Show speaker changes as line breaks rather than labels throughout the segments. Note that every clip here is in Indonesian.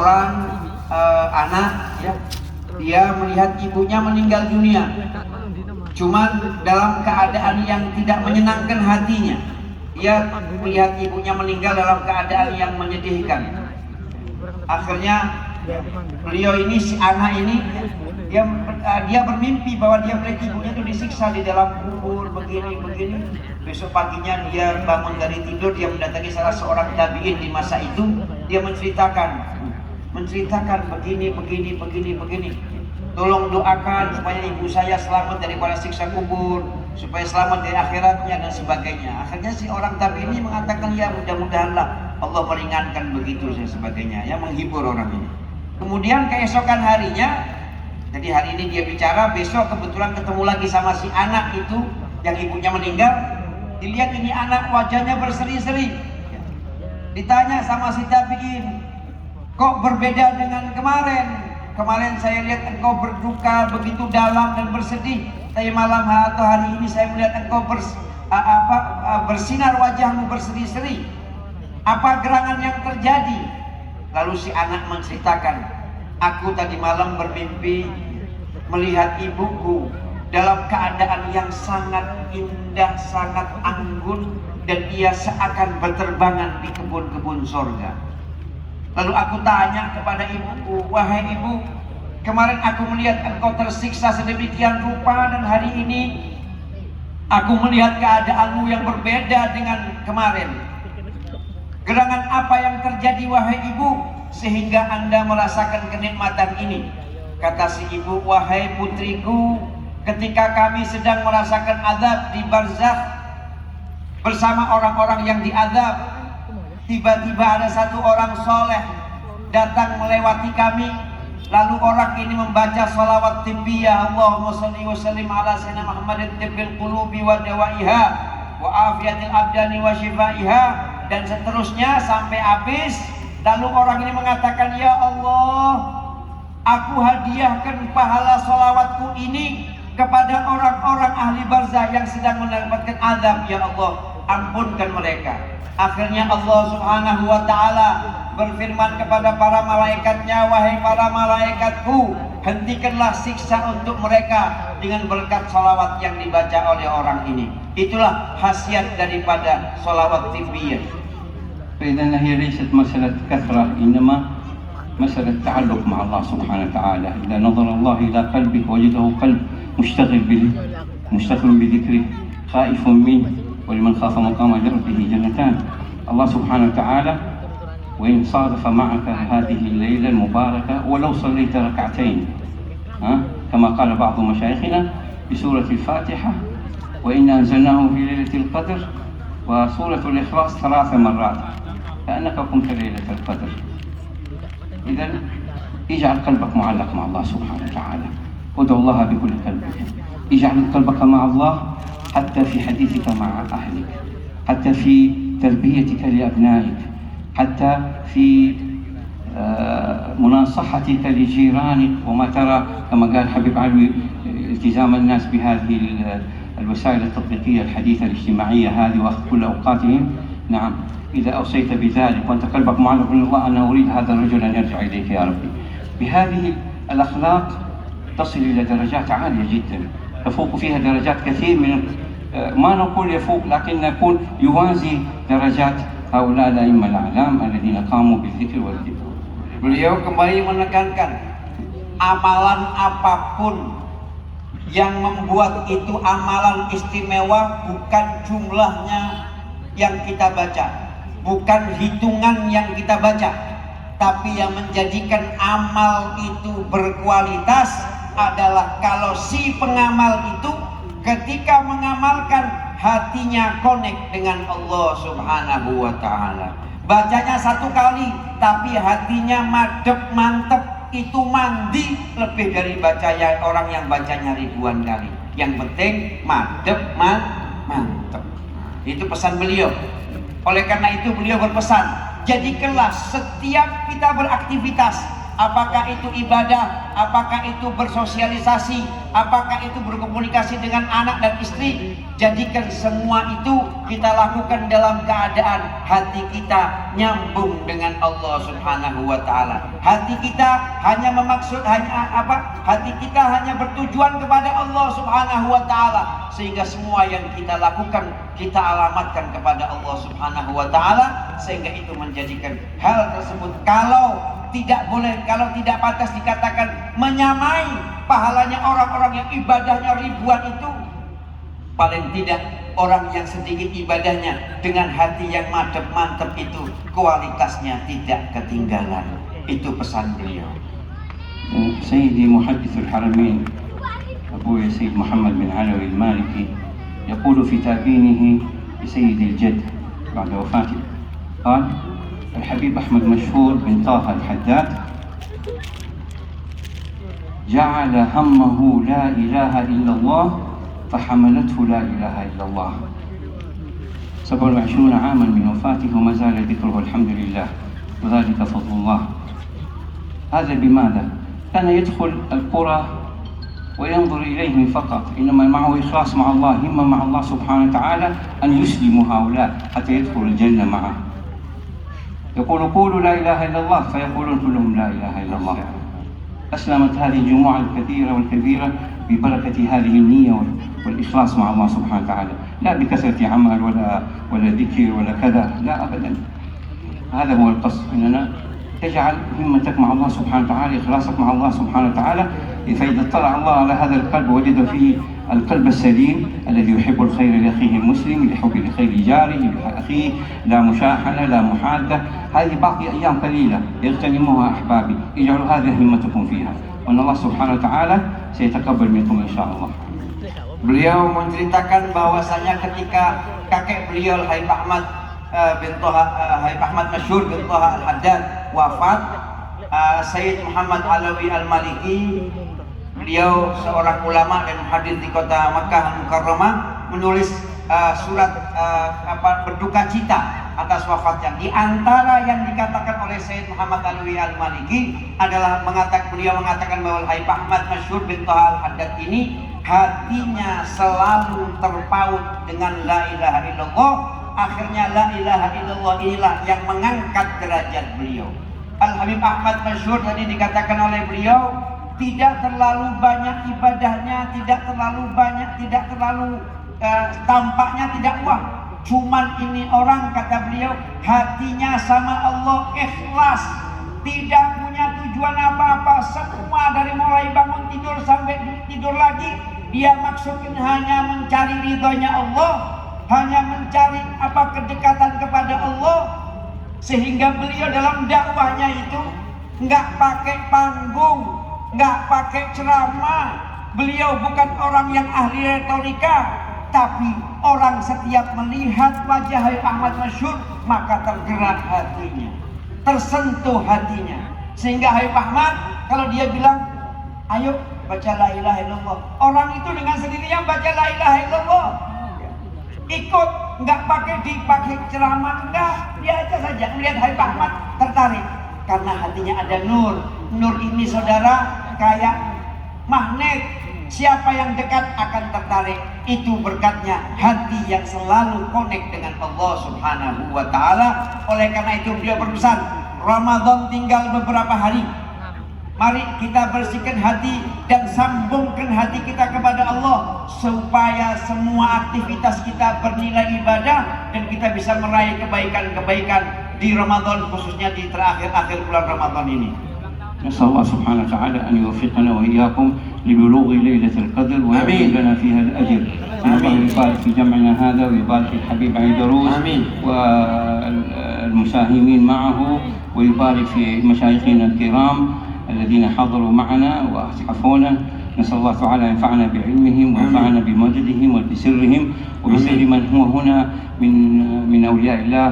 Seorang anak ya, dia melihat ibunya meninggal dunia, cuman dalam keadaan yang tidak menyenangkan hatinya. Dia melihat ibunya meninggal dalam keadaan yang menyedihkan. Akhirnya beliau ini, si anak ini, dia bermimpi bahwa dia melihat ibunya itu disiksa di dalam kubur begini. Besok paginya dia bangun dari tidur, dia mendatangi salah seorang tabi'in di masa itu. Dia menceritakan begini. Tolong doakan supaya ibu saya selamat daripada siksa kubur, supaya selamat dari akhiratnya dan sebagainya. Akhirnya si orang tabi ini mengatakan, ya mudah-mudahanlah Allah meringankan begitu dan sebagainya, ya, menghibur orang ini. Kemudian keesokan harinya, jadi hari ini dia bicara, besok kebetulan ketemu lagi sama si anak itu yang ibunya meninggal. Dilihat ini anak wajahnya berseri-seri. Ditanya sama si tabiin, kok berbeda dengan kemarin? Kemarin saya lihat engkau berduka begitu dalam dan bersedih, tapi malam atau hari ini saya melihat engkau bersinar wajahmu berseri-seri. Apa gerangan yang terjadi? Lalu si anak menceritakan, aku tadi malam bermimpi melihat ibuku dalam keadaan yang sangat indah, sangat anggun, dan ia seakan berterbangan di kebun-kebun sorga. Lalu aku tanya kepada ibuku, wahai ibu, kemarin aku melihat engkau tersiksa sedemikian rupa, dan hari ini aku melihat keadaanmu yang berbeda dengan kemarin. Gerangan apa yang terjadi wahai ibu sehingga anda merasakan kenikmatan ini? Kata si ibu, wahai putriku, ketika kami sedang merasakan azab di barzakh bersama orang-orang yang diazab, tiba-tiba ada satu orang soleh datang melewati kami. Lalu orang ini membaca salawat tibbiyah, Allahumma sholli wa sallim ala sayyidina Muhammadin tibbil qulubi wa dawaiha wa afiyatil abdani wa shifaiha, dan seterusnya sampai habis. Lalu orang ini mengatakan, ya Allah, aku hadiahkan pahala salawatku ini kepada orang-orang ahli barzah yang sedang mendapatkan azab. Ya Allah, ampunkan mereka. Akhirnya Allah subhanahu wa ta'ala berfirman kepada para malaikatnya, wahai para malaikatku, hentikanlah siksa untuk mereka dengan berkat salawat yang dibaca oleh orang ini. Itulah khasiat daripada salawat tibbiyah.
فإذا هي ليست مسألة كثرة، إنما مسألة تعلق مع الله سبحانه وتعالى. إذا نظر الله إلى قلبك وجده قلب مشتغل بذكره خائف منه، ولمن خاف مقام ربه جنتان. الله سبحانه وتعالى وإن صادف معك هذه الليلة المباركة ولو صليت ركعتين، كما قال بعض مشايخنا بسورة الفاتحة، وإنا أنزلناه في ليلة القدر، وسورة الإخلاص 3 مرات، كأنك قمت ليلة القدر. إذا اجعل قلبك معلق مع الله سبحانه وتعالى، ادعو الله بكل قلبك، اجعل قلبك مع الله حتى في حديثك مع أهلك، حتى في تربيتك لأبنائك، حتى في مناصحتك لجيرانك. وما ترى كما قال حبيب علوي التزام الناس بهذه الوسائل التطبيقية الحديثة الاجتماعية هذه وأخذ كل أوقاتهم. نعم، إذا أوصيت بذلك وأنت قلبك معلق بالله، أنا أريد هذا الرجل أن يرجع إليك يا ربي. بهذه الأخلاق تصل إلى درجات عالية جدا، تفوق فيها درجات كثير من، ما نقول يفوق، لكن نقول يوازي درجات هؤلاء الأئمة الأعلام الذين قاموا بالذكر والذكر.
Beliau kembali menekankan, amalan apapun yang membuat itu amalan istimewa bukan jumlahnya yang kita baca, bukan hitungan yang kita baca, tapi yang menjadikan amal itu berkualitas adalah kalau si pengamal itu ketika mengamalkan hatinya connect dengan Allah subhanahu wa ta'ala. Bacanya 1 kali tapi hatinya madep, mantep, itu mandi lebih dari bacanya orang yang bacanya ribuan kali. Yang penting madep, mantep. Itu pesan beliau. Oleh karena itu beliau berpesan, jadikanlah setiap kita beraktivitas apakah itu ibadah, apakah itu bersosialisasi, apakah itu berkomunikasi dengan anak dan istri. Jadikan semua itu kita lakukan dalam keadaan hati kita nyambung dengan Allah Subhanahu wa taala. Hati kita hanya hati kita hanya bertujuan kepada Allah Subhanahu wa taala, sehingga semua yang kita lakukan kita alamatkan kepada Allah Subhanahu wa taala, sehingga itu menjadikan hal tersebut kalau tidak pantas dikatakan menyamai pahalanya orang-orang yang ibadahnya ribuan itu, paling tidak orang yang sedikit ibadahnya dengan hati yang mantap itu kualitasnya tidak ketinggalan. Itu pesan beliau.
سيدي محدث الحرمين أبوي سيد محمد بن علوي المالكي يقول في تأبينه لسيد الجد بعد وفاته، قال: الحبيب أحمد مشهور بن طه الحداد جعل همه لا إله إلا الله فحملته لا إله إلا الله. 27 عاما من وفاته وما زال ذكره الحمد لله، وذلك فضل الله. هذا بماذا؟ كان يدخل القرى وينظر إليهم فقط، إنما معه إخلاص مع الله، همة مع الله سبحانه وتعالى أن يسلموا هؤلاء حتى يدخلوا الجنة معه. يقول: قولوا لا إله إلا الله، فيقولون كلهم لا إله إلا الله. أسلمت هذه الجموع الكثيرة والكبيرة ببركة هذه النية والإخلاص مع الله سبحانه وتعالى، لا بكثرة عمل ولا ذكر ولا كذا، لا أبدا. هذا هو القصد، إننا تجعل همتك مع الله سبحانه وتعالى، إخلاصك مع الله سبحانه وتعالى. فإذا اطلع الله على هذا القلب وجد فيه القلب السليم الذي يحب الخير لأخيه المسلم، يحب لخير جاره لأخيه، لا مشاحنة لا محادة. هذه باقي أيام قليلة يغتنموها أحبابي، اجعلوا هذه همتكم فيها، وأن الله سبحانه وتعالى سيتقبل منكم إن شاء الله.
Beliau menceritakan bahwasanya ketika kakek beliau Habib Ahmad Habib Ahmad Masyhur bin Taha Al-Haddad wafat, Sayyid Muhammad Alawi Al-Maliki, beliau seorang ulama dan muhaddits di kota Makkah Al-Mukarramah, menulis surat berduka cita atas wafatnya. Di antara yang dikatakan oleh Sayyid Muhammad Alawi Al-Maliki adalah beliau mengatakan bahwa Habib Ahmad Masyhur bin Taha Al-Haddad ini hatinya selalu terpaut dengan la ilaha illallah. Akhirnya la ilaha illallah inilah yang mengangkat derajat beliau. Al-Habib Ahmad Masyhur tadi dikatakan oleh beliau tidak terlalu banyak ibadahnya, tidak terlalu tampaknya tidak wah. Cuman ini orang, kata beliau, hatinya sama Allah ikhlas, tidak punya tujuan apa-apa. Semua dari mulai bangun tidur sampai tidur lagi, dia maksudkan hanya mencari ridhonya Allah, hanya mencari kedekatan kepada Allah. Sehingga beliau dalam dakwahnya itu nggak pakai panggung, nggak pakai ceramah. Beliau bukan orang yang ahli retorika, tapi orang setiap melihat wajah Habib Ahmad Masyhur maka tergerak hatinya, tersentuh hatinya. Sehingga Habib Ahmad kalau dia bilang, ayo baca la ilaha illallah, orang itu dengan sendirinya baca la ilaha illallah, ikut, nggak dipakai ceramah, enggak, dia aja saja melihat Habib Ahmad tertarik karena hatinya ada nur. Nur ini saudara kayak magnet, siapa yang dekat akan tertarik. Itu berkatnya hati yang selalu connect dengan Allah Subhanahu wa taala. Oleh karena itu beliau berpesan, Ramadan tinggal beberapa hari, mari kita bersihkan hati dan sambungkan hati kita kepada Allah, supaya semua aktivitas kita bernilai ibadah dan kita bisa meraih kebaikan-kebaikan di Ramadan, khususnya di terakhir-akhir bulan Ramadan ini.
نسأل الله سبحانه وتعالى أن يوفقنا وإياكم لبلوغ ليلة القدر ويجعل لنا فيها الأجر. الله يبارك في جمعنا هذا ويبارك في الحبيب عيدروس والمساهمين معه، ويبارك في مشايخنا الكرام الذين حضروا معنا وأسعفونا. نسأل الله تعالى ينفعنا بعلمهم وينفعنا بمددهم وبسرهم وبسر من هو هنا من أولياء الله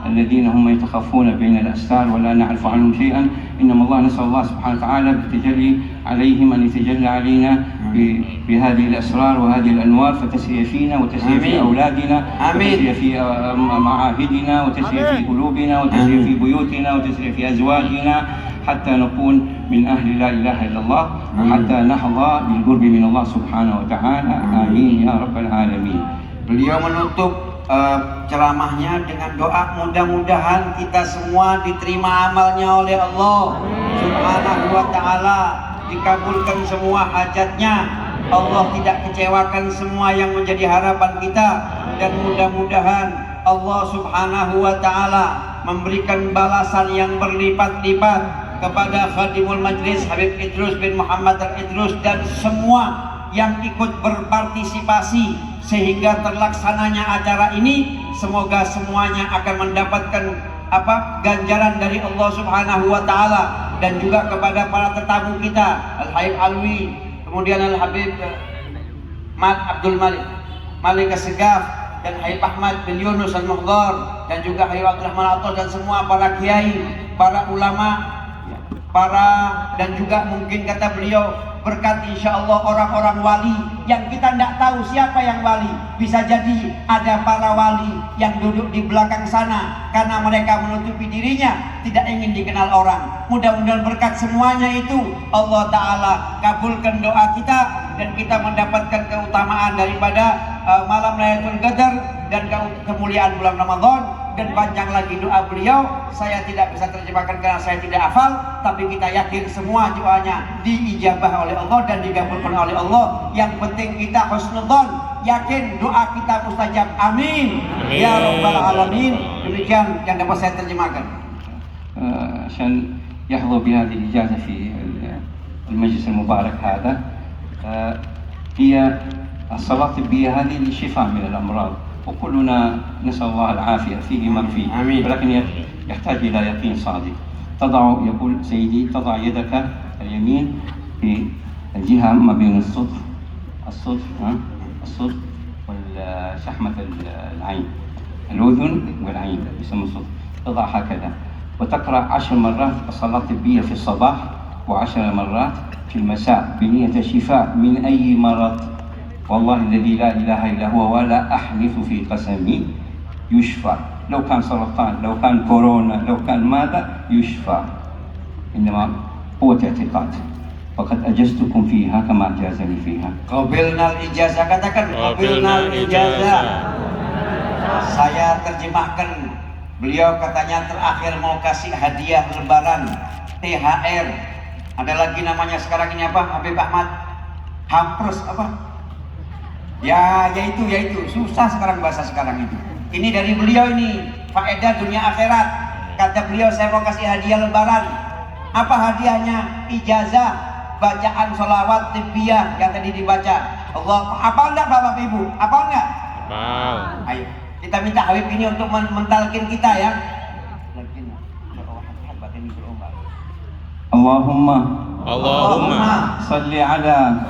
الذين هم يتخفون بين الأستار ولا نعرف عنهم شيئا، إنما الله نسأل الله سبحانه وتعالى بالتجلي عليهم أن يتجلى علينا بهذه الأسرار وهذه الأنوار، فتسري فينا وتسري في أولادنا وتسري في معاهدنا وتسري في قلوبنا وتسري في بيوتنا وتسري في أزواجنا، حتى نكون من أهل لا إله إلا الله وحتى نحظى بالقرب من الله سبحانه وتعالى. آمين يا رب العالمين.
Beliau menutup ceramahnya dengan doa, mudah-mudahan kita semua diterima amalnya oleh Allah Subhanahu wa ta'ala, dikabulkan semua hajatnya, Allah tidak kecewakan semua yang menjadi harapan kita, dan mudah-mudahan Allah Subhanahu wa ta'ala memberikan balasan yang berlipat-lipat kepada Khadimul Majlis Habib Idrus bin Muhammad Al-Idrus dan semua yang ikut berpartisipasi sehingga terlaksananya acara ini. Semoga semuanya akan mendapatkan ganjaran dari Allah Subhanahu wa taala, dan juga kepada para tetamu kita Al-Habib Alwi, kemudian Al-Habib Abdul Malik As-Segaf, dan Habib Ahmad bin Yunus Al-Muhdar, dan juga Habib Abdul Rahman Atos, dan semua para kiai, para ulama, dan juga mungkin kata beliau berkat insya Allah orang-orang wali yang kita tidak tahu siapa yang wali. Bisa jadi ada para wali yang duduk di belakang sana karena mereka menutupi dirinya, tidak ingin dikenal orang. Mudah-mudahan berkat semuanya itu Allah Ta'ala kabulkan doa kita, dan kita mendapatkan keutamaan daripada malam Lailatul Qadar dan kemuliaan bulan Ramadan. Dan panjang lagi doa beliau, saya tidak bisa terjemahkan karena saya tidak hafal, tapi kita yakin semua doanya diijabah oleh Allah dan dikabulkan oleh Allah. Yang penting kita husnudzon, yakin doa kita mustajab. Amin, ya rabbal alamin. Demikian yang dapat saya terjemahkan.
عشان يحظوا بهذه الإجازة في المجلس المبارك هذا، هي الصلاة الطبية هذه للشفاء من الأمراض، وكلنا نسأل الله العافية فيه ما فيه، ولكن يحتاج إلى يقين صادق. يقول سيدي تضع يدك اليمين في الجهة ما بين الصدر والشحمة العين، الأذن والعين يسمى الصدر، تضع هكذا وتقرأ 10 مرات الصلاة الطبية في الصباح و10 مرات في المساء بنية الشفاء من أي مرض. والله الذي لا إله إلا هو ولا أحلف في قسمي يشفى، لو كان سرطان، لو كان كورونا، لو كان ماذا، يشفى. إنما قوة اعتقاد، فقد أجزتكم فيها كما أجازني فيها.
Qabilnal ijazah, katakan qabilnal ijazah. Saya terjemahkan, beliau katanya terakhir mau kasih hadiah lebaran, THR. Ada lagi namanya sekarang ini apa, Habib Ahmad? Hampers apa? Ya, yaitu susah sekarang bahasa sekarang itu. Ini dari beliau ini, faedah dunia akhirat. Kata beliau, saya mau kasih hadiah lebaran. Apa hadiahnya? Ijazah bacaan sholawat tibbiyah yang tadi dibaca. Allah, apa enggak Bapak Ibu? Apa enggak? Ayo, kita minta Habib ini untuk mentalkin kita ya.
Allahumma salli ala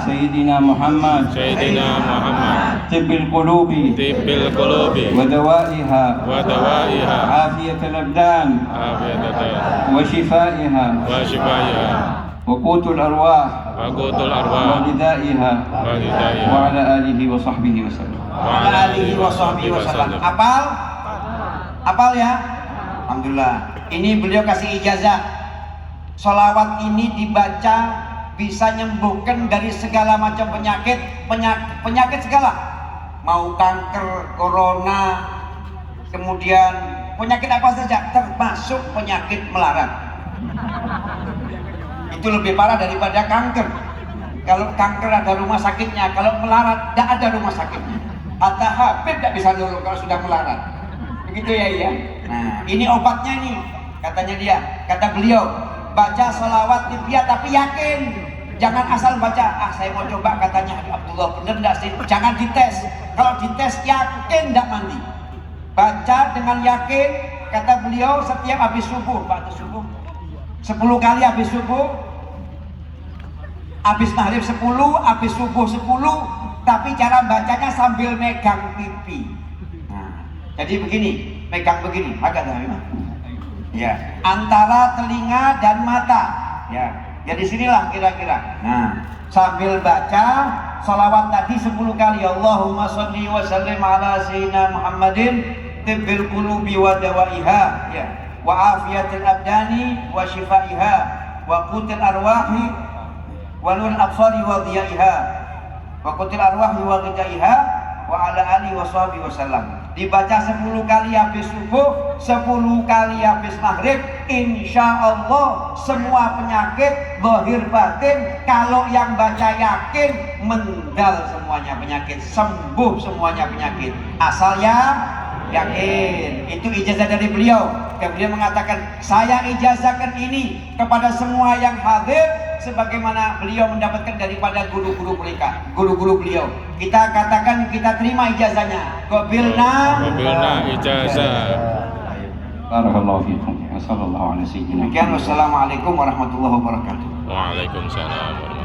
Sayyidina Muhammad tibbil qulubi wa dawaiha afiyatul abdan wa shifaiha wa qutul arwah wa ghidaiha wa ala alihi wa sahbihi wasallam. Apal ya? Alhamdulillah. Ini beliau kasih ijazah. Sholawat ini dibaca bisa nyembuhkan dari segala macam penyakit segala, mau kanker, corona, kemudian penyakit apa saja, termasuk penyakit melarat. Itu lebih parah daripada kanker. Kalau kanker ada rumah sakitnya, kalau melarat tidak ada rumah sakitnya. Hatta Habib tidak bisa nolong kalau sudah melarat. Begitu ya, iya. Nah, ini obatnya nih, katanya dia, kata beliau. Baca sholawat tibbiyah tapi yakin, jangan asal baca. Saya mau coba, katanya Abdullah, bener enggak sih? Jangan dites. Kalau dites yakin enggak mandi. Baca dengan yakin, kata beliau, setiap habis subuh, waktu subuh 10 kali habis subuh, habis maghrib 10, habis subuh 10, tapi cara bacanya sambil megang pipi. Nah, jadi begini,
pegang begini, agak dah memang. Ya, antara telinga dan mata. Ya, jadi sinilah kira-kira. Nah, sambil baca salawat tadi 10 kali. Allahumma sholli wa sallim ala sayyidina Muhammadin tibbil qulubi wa dawaiha, ya, wa afiyatil abdani wa shifaiha wa qutil arwahi wa nur absari wa dhiyaiha wa qutil arwahi wa ghidaiha wa ala alihi wa sahbihi wasallam. Dibaca 10 kali habis subuh, 10 kali habis maghrib. Insya Allah semua penyakit zahir batin, kalau yang baca yakin, meninggal semuanya penyakit, sembuh semuanya penyakit, asal ya yakin. Itu ijazah dari beliau. Beliau mengatakan, saya ijazahkan ini kepada semua yang hadir, sebagaimana beliau mendapatkan daripada guru-guru mereka, guru-guru beliau. Kita katakan, kita terima ijazahnya. Qabilna
ijazah.
Barakallahu fiikum. Sallallahu alaihi wasallam.
Demikian, wassalamualaikum warahmatullahi wabarakatuh.
Waalaikumsalam.